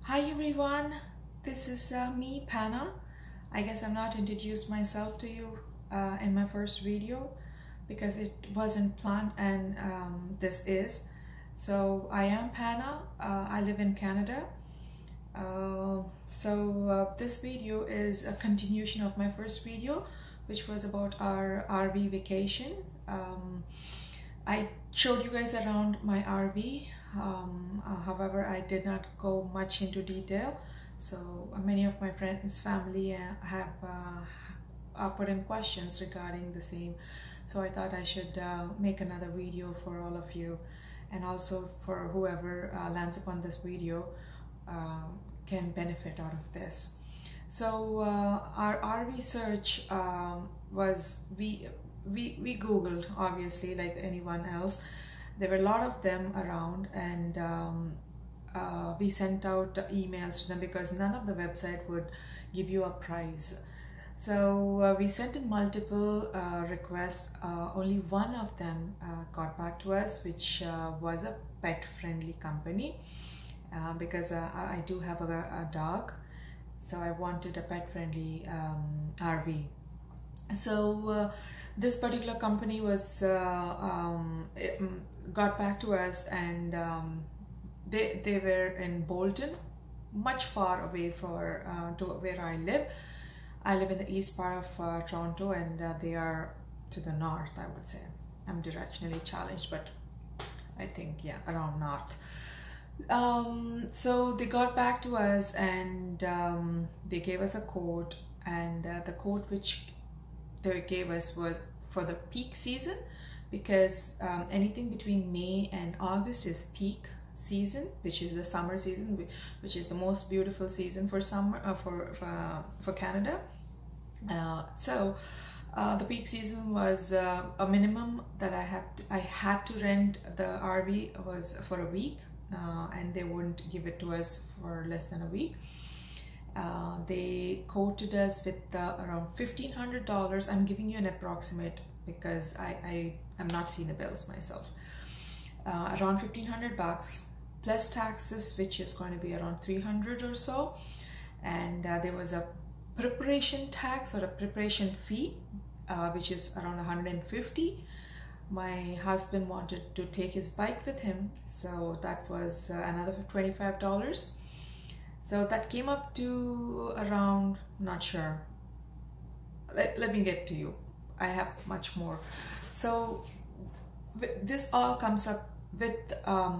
Hi everyone, this is me, Panna. I guess I'm not introduced myself to you in my first video because it wasn't planned, and this is. So I am Panna. I live in Canada. This video is a continuation of my first video, which was about our RV vacation. I showed you guys around my RV. However, I did not go much into detail, so many of my friends, family have put in questions regarding the same. So I thought I should make another video for all of you, and also for whoever lands upon this video can benefit out of this. So our RV search was, we Googled, obviously, like anyone else. There were a lot of them around, and we sent out emails to them because none of the website would give you a price. So we sent in multiple requests. Only one of them got back to us, which was a pet-friendly company, because I do have a dog, so I wanted a pet-friendly RV. So this particular company was got back to us, and they were in Bolton, much far away to where I live. I live in the east part of Toronto, and they are to the north, I would say. I'm directionally challenged, but I think, yeah, around north. So they got back to us, and they gave us a quote, and the quote which they gave us was for the peak season, because anything between May and August is peak season, which is the summer season, which is the most beautiful season for summer for Canada. The peak season was a minimum that I had to rent the RV was for a week, and they wouldn't give it to us for less than a week. They quoted us with around $1,500. I'm giving you an approximate because I'm not seeing the bills myself. Around $1,500 plus taxes, which is going to be around $300 or so. And there was a preparation tax or a preparation fee, which is around $150. My husband wanted to take his bike with him, so that was another $25. So that came up to around, not sure, let me get to you. I have much more. So this all comes up with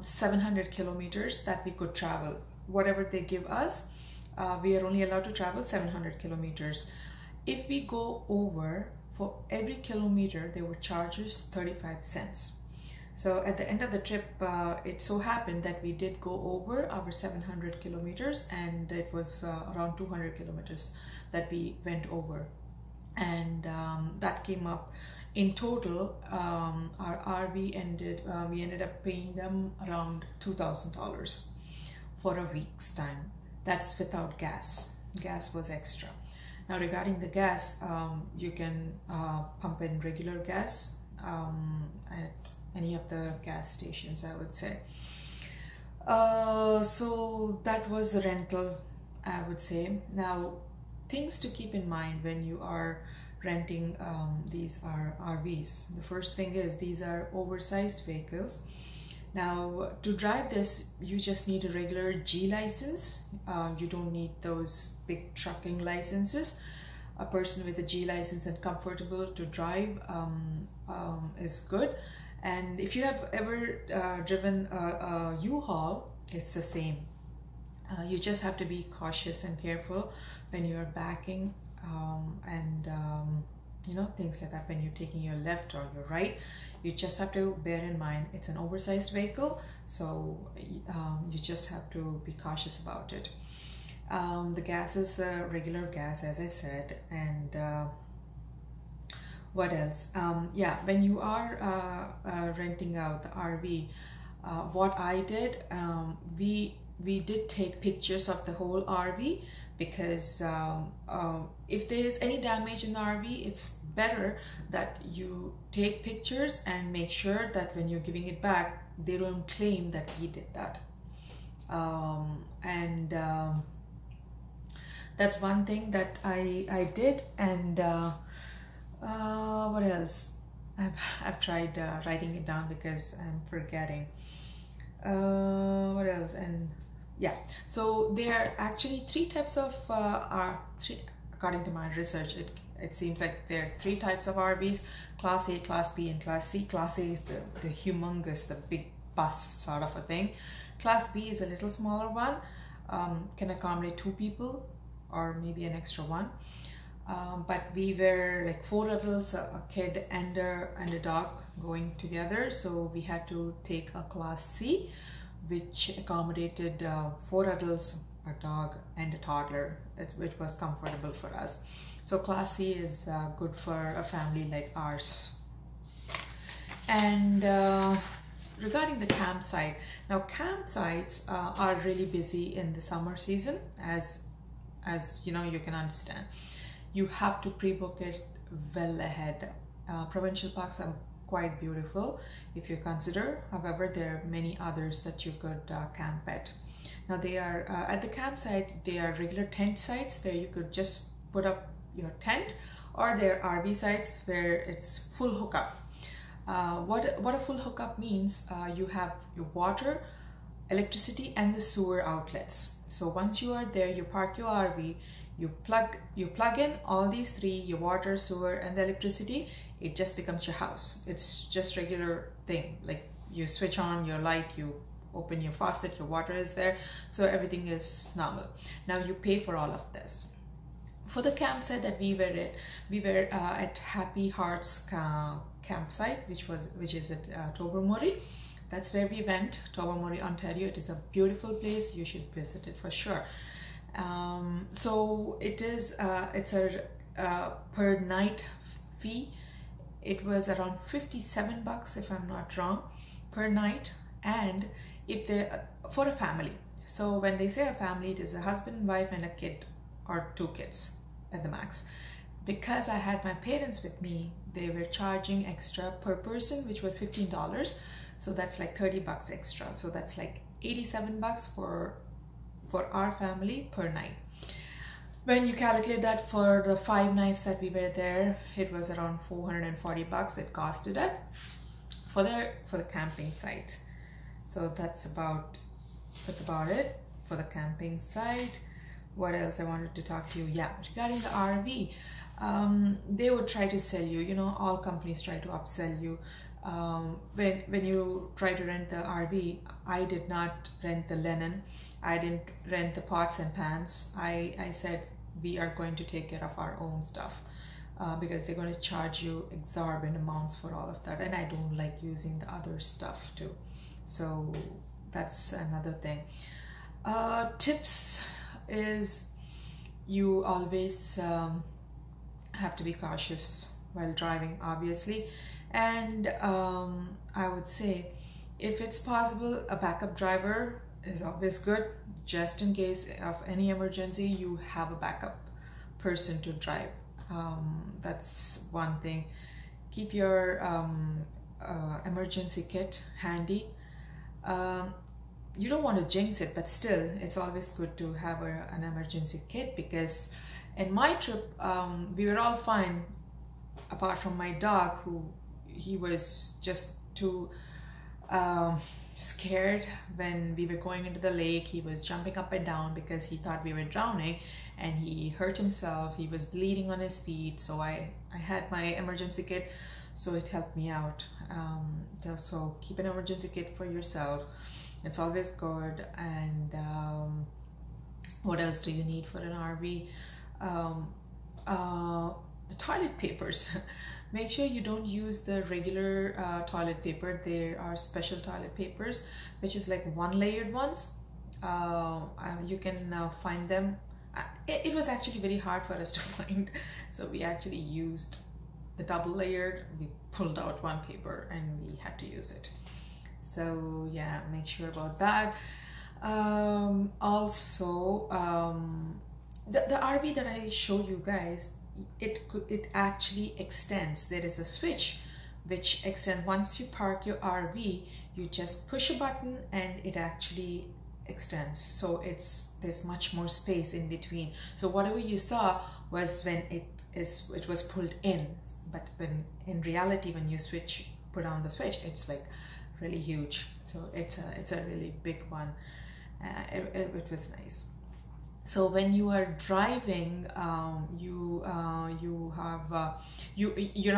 700 kilometers that we could travel. Whatever they give us, we are only allowed to travel 700 kilometers. If we go over, for every kilometer, they would charge us 35 cents. So at the end of the trip, it so happened that we did go over our 700 kilometers, and it was around 200 kilometers that we went over. And that came up in total. Our RV we ended up paying them around $2,000 for a week's time. That's without gas. Gas was extra. Now regarding the gas, you can pump in regular gas at any of the gas stations, I would say. So that was the rental, I would say. Now, things to keep in mind when you are renting these RVs. The first thing is, these are oversized vehicles. Now, to drive this, you just need a regular G license. You don't need those big trucking licenses. A person with a G license and comfortable to drive is good. And if you have ever driven a U-Haul, it's the same. You just have to be cautious and careful when you're backing, and you know, things like that. When you're taking your left or your right, you just have to bear in mind it's an oversized vehicle, so you just have to be cautious about it. The gas is regular gas, as I said, and what else? Yeah, when you are renting out the RV, what I did, we did take pictures of the whole RV, because if there is any damage in the RV, it's better that you take pictures and make sure that when you're giving it back, they don't claim that we did that. And that's one thing that I did. And what else? I've tried writing it down because I'm forgetting. What else? And yeah, so there are actually three types of according to my research, it seems like there are three types of RVs: Class A, Class B, and Class C. Class A is the humongous, the big bus sort of a thing. Class B is a little smaller one, can accommodate 2 people or maybe an extra one. But we were like 4 adults, a kid and a dog going together, so we had to take a Class C, which accommodated 4 adults, a dog and a toddler, which was comfortable for us. So Class C is good for a family like ours. And regarding the campsite, now campsites are really busy in the summer season, as you know, you can understand. You have to pre-book it well ahead. Provincial parks are quite beautiful if you consider. However, there are many others that you could camp at. Now they are at the campsite, they are regular tent sites where you could just put up your tent, or there are RV sites where it's full hookup. What a full hookup means, you have your water, electricity, and the sewer outlets. So once you are there, you park your RV, you plug in all these 3, your water, sewer, and the electricity. It just becomes your house. It's just regular thing, like you switch on your light, you open your faucet, your water is there, so everything is normal. Now you pay for all of this. For the campsite that we were at Happy Hearts campsite, which is at Tobermory. That's where we went, Tobermory, Ontario. It is a beautiful place. You should visit it for sure. So it's a per night fee. It was around $57 if I'm not wrong per night, and if they for a family. So when they say a family, it is a husband, wife, and a kid, or 2 kids at the max. Because I had my parents with me, they were charging extra per person, which was $15. So that's like $30 extra. So that's like $87 for our family per night. When you calculate that for the 5 nights that we were there, it was around $440 it costed it for the camping site. So that's about it for the camping site. What else I wanted to talk to you? Yeah, regarding the RV, they would try to sell you, you know, all companies try to upsell you. When you try to rent the RV, I did not rent the linen, I didn't rent the pots and pans. I said we are going to take care of our own stuff, because they're going to charge you exorbitant amounts for all of that, and I don't like using the other stuff too. So that's another thing. Tips is you always have to be cautious while driving, obviously, and I would say if it's possible, a backup driver is always good. Just in case of any emergency, you have a backup person to drive. That's one thing. Keep your emergency kit handy. You don't want to jinx it, but still it's always good to have an emergency kit, because in my trip we were all fine apart from my dog, who he was just too scared when we were going into the lake. He was jumping up and down because he thought we were drowning, and he hurt himself. He was bleeding on his feet, so I had my emergency kit, so it helped me out. So keep an emergency kit for yourself, it's always good. And what else do you need for an RV? The toilet papers. Make sure you don't use the regular toilet paper. There are special toilet papers, which is like 1-layered ones. You can find them. It was actually very hard for us to find, so we actually used the double-layered. We pulled out one paper and we had to use it. So yeah, make sure about that. Also, the RV that I showed you guys, it actually extends. There is a switch which extends. Once you park your RV, you just push a button and it actually extends, so there's much more space in between. So whatever you saw was when it was pulled in, but when in reality, when you put on the switch, it's like really huge. So it's a really big one. It was nice. So when you are driving, you're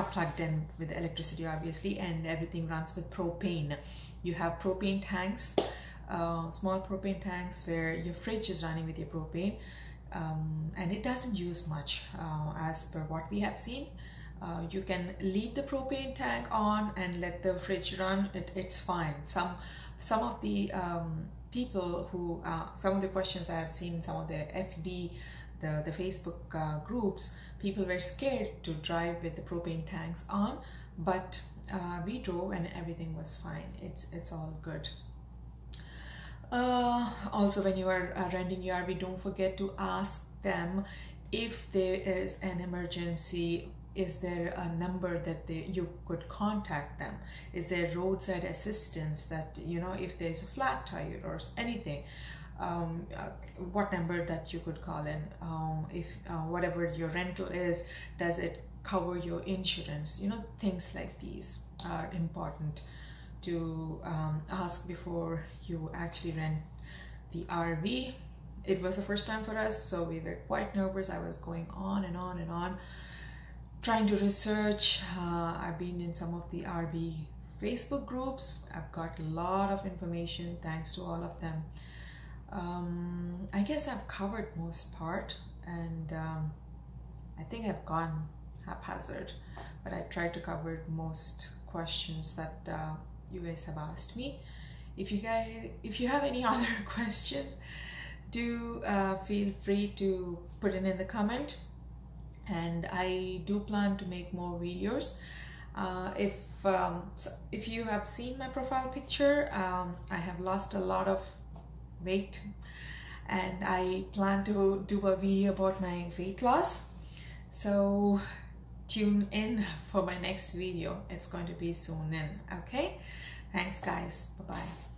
not plugged in with electricity, obviously, and everything runs with propane. You have propane tanks, small propane tanks, where your fridge is running with your propane, and it doesn't use much, as per what we have seen. You can leave the propane tank on and let the fridge run. It's fine. Some of the people who, some of the questions I have seen in some of the FB, the Facebook groups, people were scared to drive with the propane tanks on, but we drove and everything was fine. It's all good. Also, when you are renting your RV, don't forget to ask them if there is an emergency. Is there a number that you could contact them? Is there roadside assistance that, you know, if there's a flat tire or anything, what number that you could call in? If whatever your rental is, does it cover your insurance? You know, things like these are important to ask before you actually rent the RV. It was the first time for us, so we were quite nervous. I was going on and on and on, trying to research. I've been in some of the RV Facebook groups. I've got a lot of information, thanks to all of them. I guess I've covered most part, and I think I've gone haphazard, but I tried to cover most questions that you guys have asked me. If you have any other questions, do feel free to put it in the comment. And I do plan to make more videos. If you have seen my profile picture, I have lost a lot of weight, and I plan to do a video about my weight loss. So tune in for my next video. It's going to be soon in. Okay, thanks guys. Bye bye.